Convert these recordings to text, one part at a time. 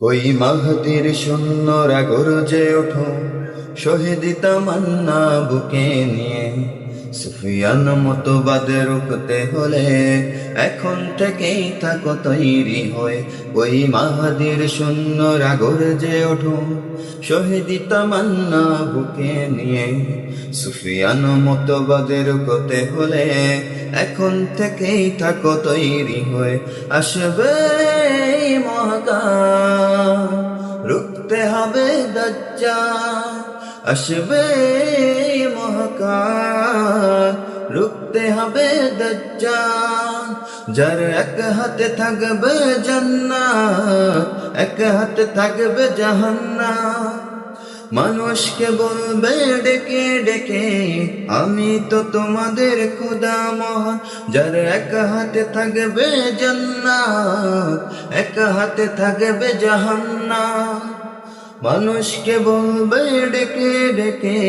ওই মাহদির সৈন্যরা গর্জে ওঠো, শহীদ তামান্না বুকে নিয়ে। সুফিয়ান মতবাদে রুখতে হলে এখন থেকেই থাকো তৈরি হয়ে। ওই মাহদির সৈন্যরা গর্জে ওঠো, শহীদ তামান্না বুকে নিয়ে। সুফিয়ান মতবাদে রুখতে হলে এখন থেকেই থাকো তৈরি হয়ে। আসবে মহাকাল, রুখতে হবে দাজ্জাল। আসবে মহাকাল, রুখতে হবে দাজ্জাল। যার এক হাতে থাকবে জান্নাত, এক হাতে থাকবে জাহান্নাম। মানুষকে বলবে ডেকে ডেকে, আমি তো তোমাদের খোদা মহান। যার এক হাতে থাকবে জান্নাত, এক হাতে থাকবে জাহান্নাম। মানুষকে বলবে ডেকে ডেকে,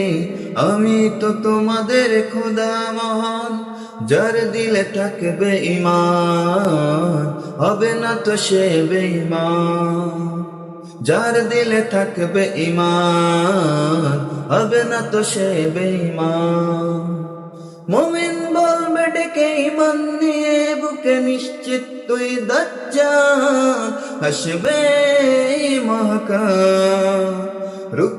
আমি তো তোমাদের খোদা মহান। যার দিলে থাকবে ঈমান, হবে না তো সে বেঈমান। যার দিলে থাকবে ঈমান, হবে না তো সে বেঈমান। মুমিন বলবে ডেকে ঈমান নিয়ে বুকে, নিশ্চিত তুই দাজ্জাল। আসবে মহাকাল।